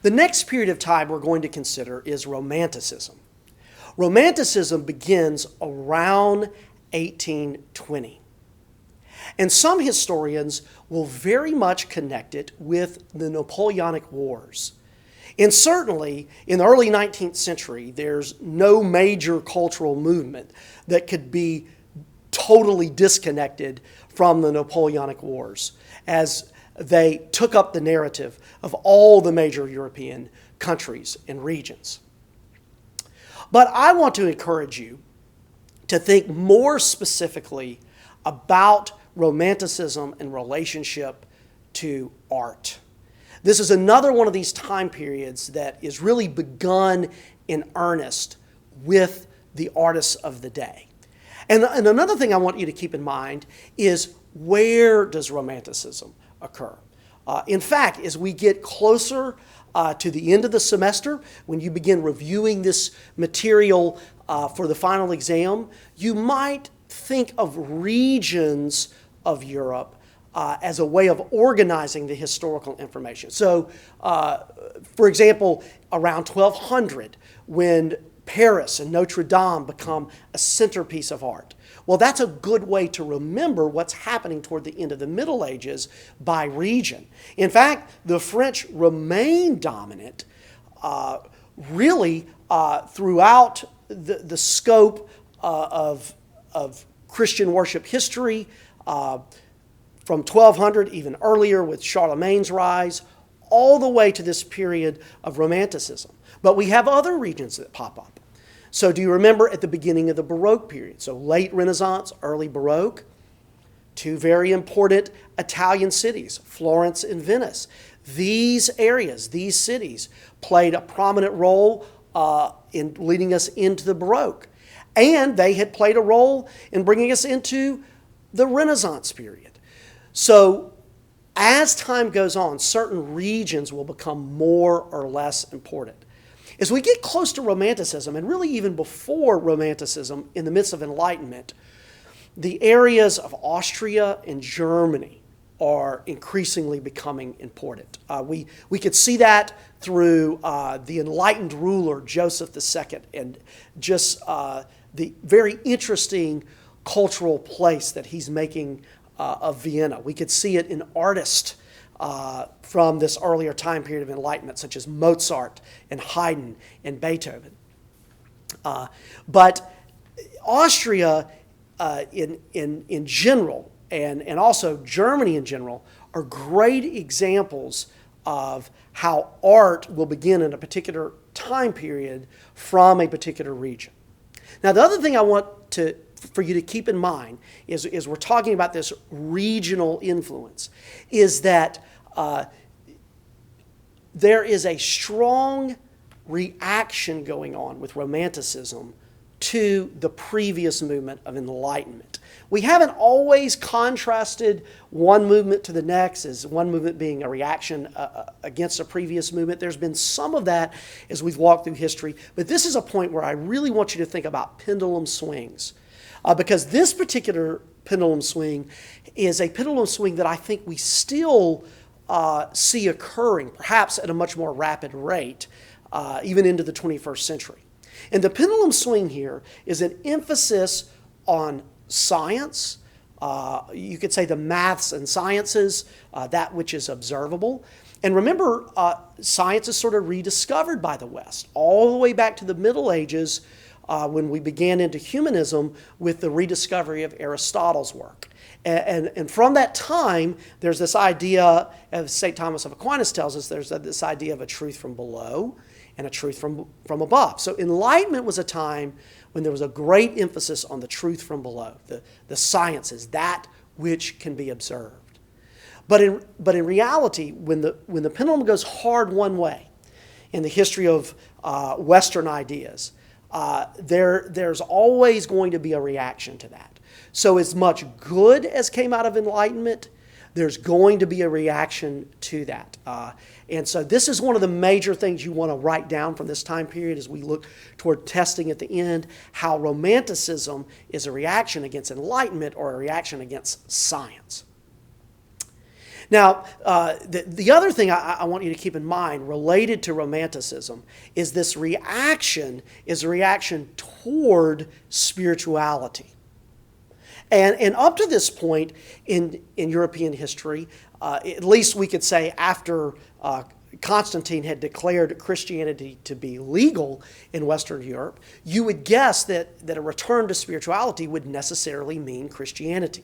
The next period of time we're going to consider is Romanticism. Romanticism begins around 1820. And some historians will very much connect it with the Napoleonic Wars. And certainly, in the early 19th century, there's no major cultural movement that could be totally disconnected from the Napoleonic Wars, as they took up the narrative of all the major European countries and regions. But I want to encourage you to think more specifically about Romanticism in relationship to art. This is another one of these time periods that is really begun in earnest with the artists of the day. And another thing I want you to keep in mind is, where does Romanticism occur? In fact, as we get closer to the end of the semester, when you begin reviewing this material for the final exam, you might think of regions of Europe as a way of organizing the historical information. So, for example, around 1200, when Paris and Notre Dame become a centerpiece of art. Well, that's a good way to remember what's happening toward the end of the Middle Ages by region. In fact, the French remain dominant really throughout the scope of Christian worship history, from 1200, even earlier with Charlemagne's rise, all the way to this period of Romanticism. But we have other regions that pop up. So do you remember at the beginning of the Baroque period? So late Renaissance, early Baroque, two very important Italian cities, Florence and Venice. These areas, these cities, played a prominent role in leading us into the Baroque. And they had played a role in bringing us into the Renaissance period. So as time goes on, certain regions will become more or less important. As we get close to Romanticism, and really even before Romanticism, in the midst of Enlightenment, the areas of Austria and Germany are increasingly becoming important. We could see that through the enlightened ruler Joseph II, and just the very interesting cultural place that he's making of Vienna. We could see it in artists from this earlier time period of Enlightenment, such as Mozart and Haydn and Beethoven. But Austria in general, and also Germany in general, are great examples of how art will begin in a particular time period from a particular region. Now, the other thing I want for you to keep in mind is we're talking about this regional influence, is that there is a strong reaction going on with Romanticism to the previous movement of Enlightenment. We haven't always contrasted one movement to the next as one movement being a reaction against a previous movement. There's been some of that as we've walked through history, but this is a point where I really want you to think about pendulum swings. Because this particular pendulum swing is a pendulum swing that I think we still see occurring, perhaps at a much more rapid rate, even into the 21st century. And the pendulum swing here is an emphasis on science. You could say the maths and sciences, that which is observable. And remember, science is sort of rediscovered by the West, all the way back to the Middle Ages, when we began into humanism with the rediscovery of Aristotle's work. And from that time, there's this idea, as St. Thomas of Aquinas tells us, there's this idea of a truth from below and a truth from above. So Enlightenment was a time when there was a great emphasis on the truth from below, the sciences, that which can be observed. But in reality, when the pendulum goes hard one way in the history of Western ideas, there's always going to be a reaction to that. So as much good as came out of Enlightenment, there's going to be a reaction to that. And so this is one of the major things you want to write down from this time period as we look toward testing at the end, how Romanticism is a reaction against Enlightenment or a reaction against science. Now, the other thing I want you to keep in mind related to Romanticism is this reaction is a reaction toward spirituality. And up to this point in European history, at least we could say after Constantine had declared Christianity to be legal in Western Europe, you would guess that a return to spirituality would necessarily mean Christianity.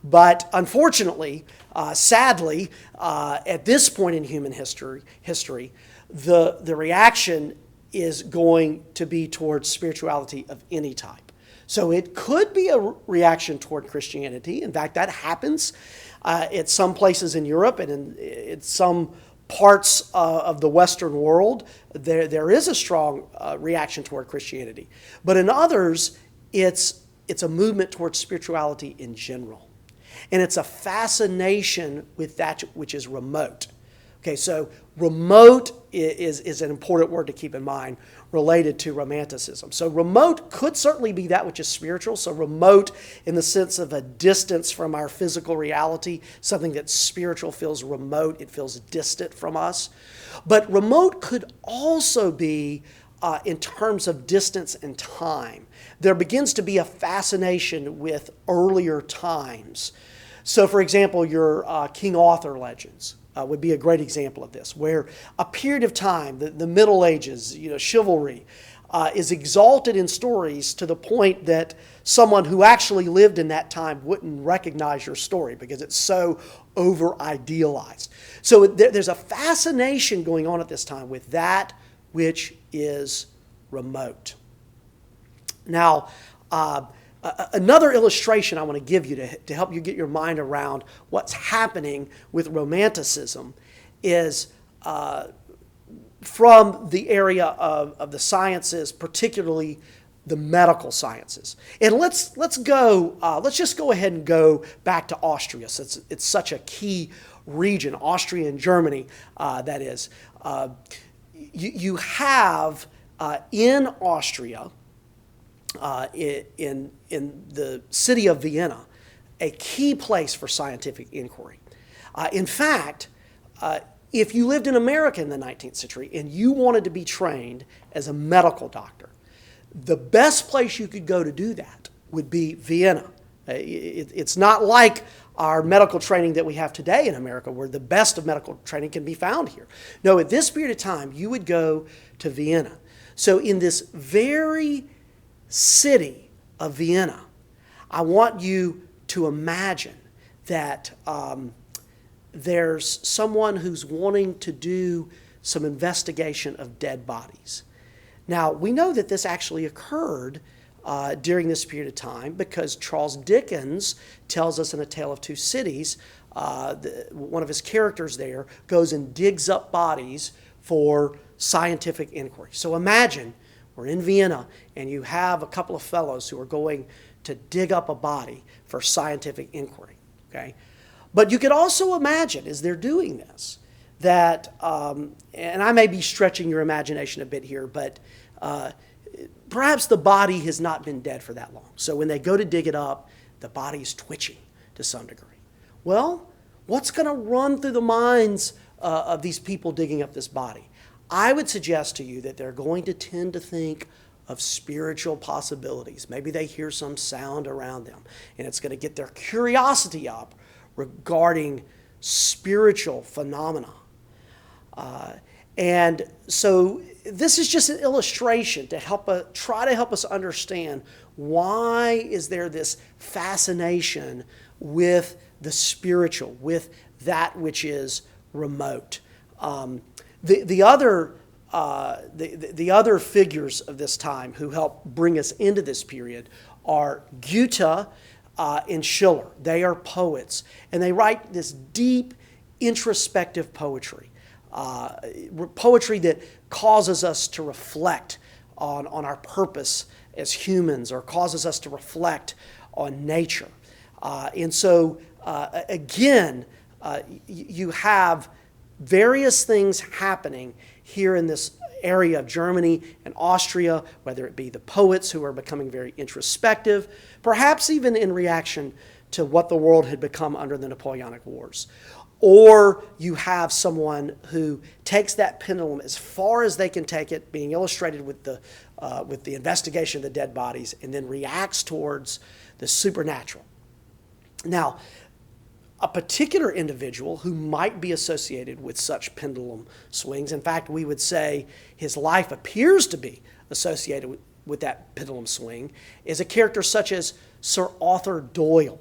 But unfortunately, sadly, at this point in human history, the reaction is going to be towards spirituality of any type. So it could be a reaction toward Christianity. In fact, that happens at some places in Europe and in some parts of the Western world. There is a strong reaction toward Christianity. But in others, it's a movement towards spirituality in general. And it's a fascination with that which is remote. Okay, so remote is an important word to keep in mind related to Romanticism. So remote could certainly be that which is spiritual. So remote in the sense of a distance from our physical reality, something that's spiritual feels remote, it feels distant from us. But remote could also be in terms of distance and time. There begins to be a fascination with earlier times. So, for example, your King Arthur legends would be a great example of this, where a period of time, the Middle Ages, chivalry, is exalted in stories to the point that someone who actually lived in that time wouldn't recognize your story because it's so over-idealized. So there's a fascination going on at this time with that which is remote. Now, another illustration I want to give you to help you get your mind around what's happening with Romanticism is from the area of the sciences, particularly the medical sciences. And let's just go ahead and go back to Austria, since it's such a key region, Austria and Germany, that is. You have in Austria, in the city of Vienna, a key place for scientific inquiry. In fact, if you lived in America in the 19th century and you wanted to be trained as a medical doctor, the best place you could go to do that would be Vienna. It's not like our medical training that we have today in America, where the best of medical training can be found here. No, at this period of time, you would go to Vienna. So in this very city of Vienna, I want you to imagine that there's someone who's wanting to do some investigation of dead bodies. Now, we know that this actually occurred during this period of time because Charles Dickens tells us in A Tale of Two Cities, one of his characters there goes and digs up bodies for scientific inquiry. So imagine we're in Vienna and you have a couple of fellows who are going to dig up a body for scientific inquiry. Okay? But you could also imagine, as they're doing this, that, and I may be stretching your imagination a bit here, but perhaps the body has not been dead for that long. So when they go to dig it up, the body is twitching to some degree. Well, what's going to run through the minds of these people digging up this body? I would suggest to you that they're going to tend to think of spiritual possibilities. Maybe they hear some sound around them, and it's going to get their curiosity up regarding spiritual phenomena. And so this is just an illustration to try to help us understand why is there this fascination with the spiritual, with that which is remote. The other figures of this time who help bring us into this period are Goethe and Schiller. They are poets, and they write this deep, introspective poetry. Poetry that causes us to reflect on our purpose as humans, or causes us to reflect on nature. And so, again, you have various things happening here in this area of Germany and Austria, whether it be the poets who are becoming very introspective, perhaps even in reaction to what the world had become under the Napoleonic Wars. Or you have someone who takes that pendulum as far as they can take it, being illustrated with the investigation of the dead bodies, and then reacts towards the supernatural. Now, a particular individual who might be associated with such pendulum swings, in fact, we would say his life appears to be associated with that pendulum swing, is a character such as Sir Arthur Doyle.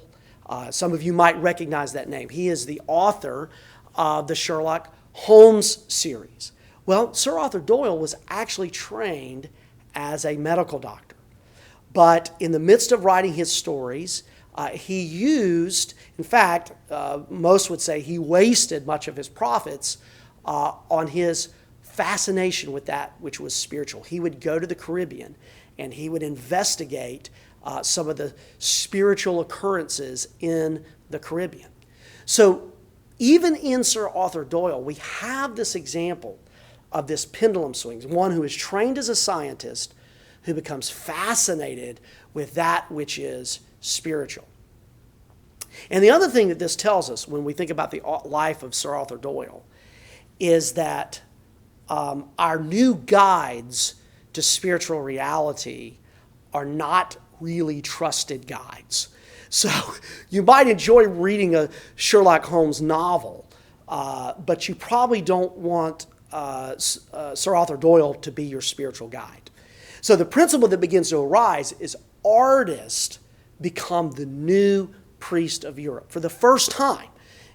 Some of you might recognize that name. He is the author of the Sherlock Holmes series. Well, Sir Arthur Doyle was actually trained as a medical doctor. But in the midst of writing his stories, he used, in fact, most would say he wasted much of his profits on his fascination with that which was spiritual. He would go to the Caribbean and he would investigate some of the spiritual occurrences in the Caribbean. So even in Sir Arthur Doyle, we have this example of this pendulum swings, one who is trained as a scientist who becomes fascinated with that which is spiritual. And the other thing that this tells us when we think about the life of Sir Arthur Doyle is that our new guides to spiritual reality are not really trusted guides. So you might enjoy reading a Sherlock Holmes novel, but you probably don't want Sir Arthur Doyle to be your spiritual guide. So the principle that begins to arise is artists become the new priest of Europe. For the first time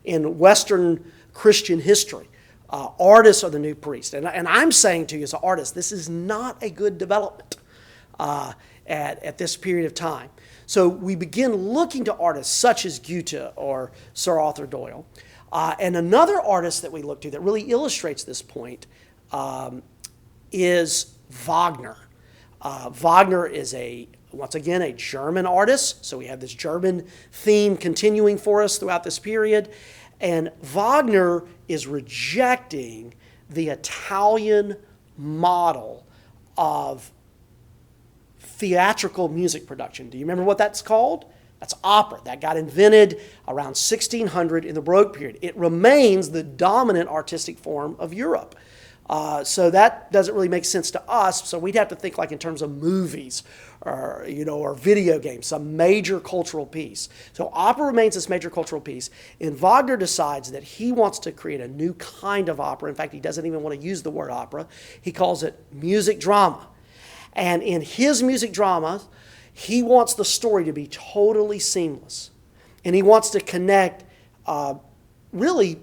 in Western Christian history, artists are the new priest. And I'm saying to you as an artist, this is not a good development at this period of time. So we begin looking to artists such as Goethe or Sir Arthur Doyle. And another artist that we look to that really illustrates this point is Wagner. Wagner is once again a German artist. So we have this German theme continuing for us throughout this period. And Wagner is rejecting the Italian model of theatrical music production. Do you remember what that's called? That's opera. That got invented around 1600 in the Baroque period. It remains the dominant artistic form of Europe. So that doesn't really make sense to us. So we'd have to think like in terms of movies or video games, some major cultural piece. So opera remains this major cultural piece. And Wagner decides that he wants to create a new kind of opera. In fact, he doesn't even want to use the word opera. He calls it music drama. And in his music drama, he wants the story to be totally seamless. And he wants to connect really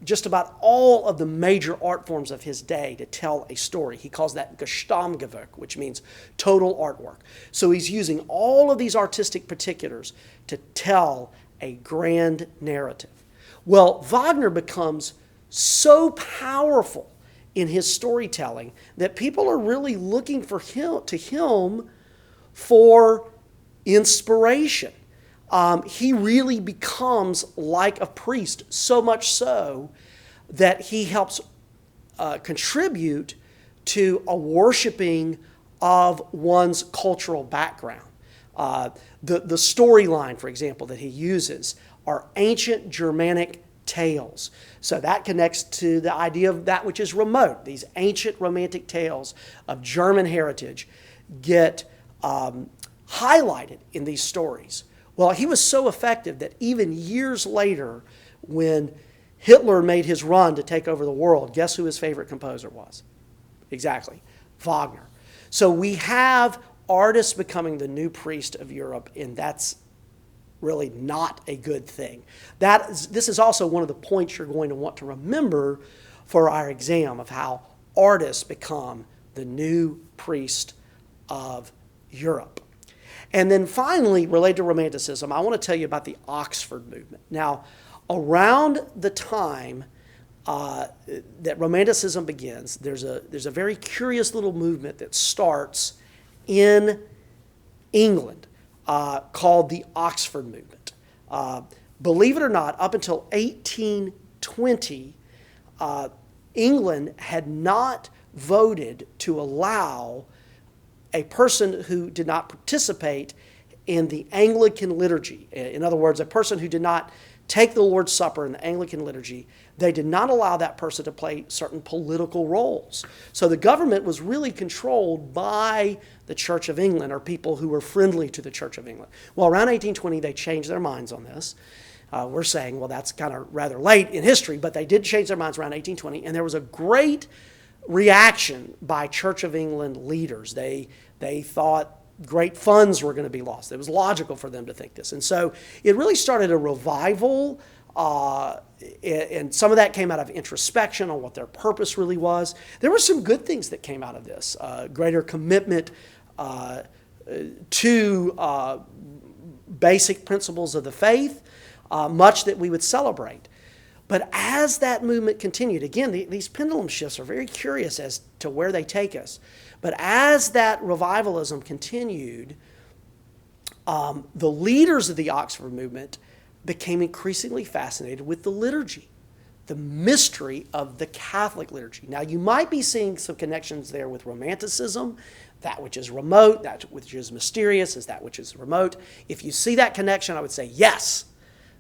just about all of the major art forms of his day to tell a story. He calls that Gesamtwerk, which means total artwork. So he's using all of these artistic particulars to tell a grand narrative. Well, Wagner becomes so powerful in his storytelling that people are really looking to him for inspiration. He really becomes like a priest, so much so that he helps contribute to a worshiping of one's cultural background. The storyline, for example, that he uses are ancient Germanic tales. So that connects to the idea of that which is remote. These ancient romantic tales of German heritage get highlighted in these stories. Well, he was so effective that even years later, when Hitler made his run to take over the world, guess who his favorite composer was? Exactly, Wagner. So we have artists becoming the new priest of Europe, and that's really not a good thing. This is also one of the points you're going to want to remember for our exam of how artists become the new priest of Europe. And then finally, related to Romanticism, I want to tell you about the Oxford movement. Now, around the time that Romanticism begins, there's a very curious little movement that starts in England called the Oxford movement. Believe it or not, up until 1820, England had not voted to allow a person who did not participate in the Anglican liturgy. In other words, a person who did not take the Lord's Supper in the Anglican liturgy, they did not allow that person to play certain political roles. So the government was really controlled by the Church of England, or people who were friendly to the Church of England. Well, around 1820, they changed their minds on this. We're saying, well, that's kind of rather late in history, but they did change their minds around 1820, and there was a great reaction by Church of England leaders. They thought great funds were going to be lost. It was logical for them to think this. And so it really started a revival, and some of that came out of introspection on what their purpose really was. There were some good things that came out of this, greater commitment to basic principles of the faith, much that we would celebrate. But as that movement continued, again, these pendulum shifts are very curious as to where they take us. But as that revivalism continued, the leaders of the Oxford movement became increasingly fascinated with the liturgy, the mystery of the Catholic liturgy. Now, you might be seeing some connections there with Romanticism. That which is remote, that which is mysterious is that which is remote. If you see that connection, I would say yes.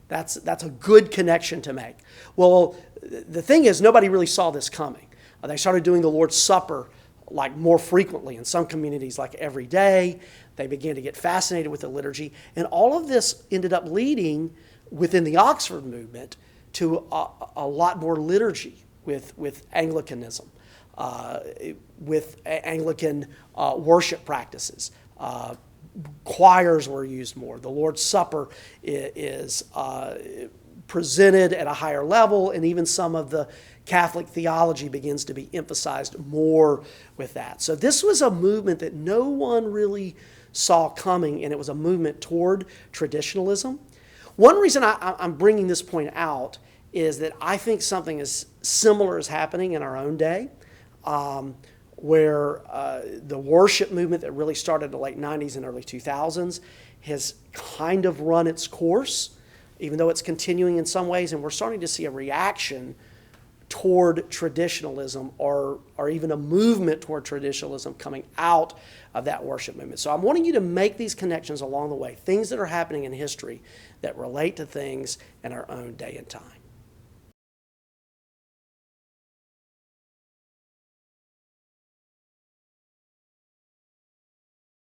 That's a good connection to make. Well, the thing is, nobody really saw this coming. They started doing the Lord's Supper like more frequently in some communities, like every day. They began to get fascinated with the liturgy. And all of this ended up leading within the Oxford movement to a lot more liturgy with Anglicanism, with Anglican worship practices. Choirs were used more. The Lord's Supper is presented at a higher level, and even some of the Catholic theology begins to be emphasized more with that. So this was a movement that no one really saw coming, and it was a movement toward traditionalism. One reason I'm bringing this point out is that I think something as similar is happening in our own day, where the worship movement that really started in the late 90s and early 2000s has kind of run its course, even though it's continuing in some ways, and we're starting to see a reaction toward traditionalism, or even a movement toward traditionalism coming out of that worship movement. So I'm wanting you to make these connections along the way, things that are happening in history that relate to things in our own day and time.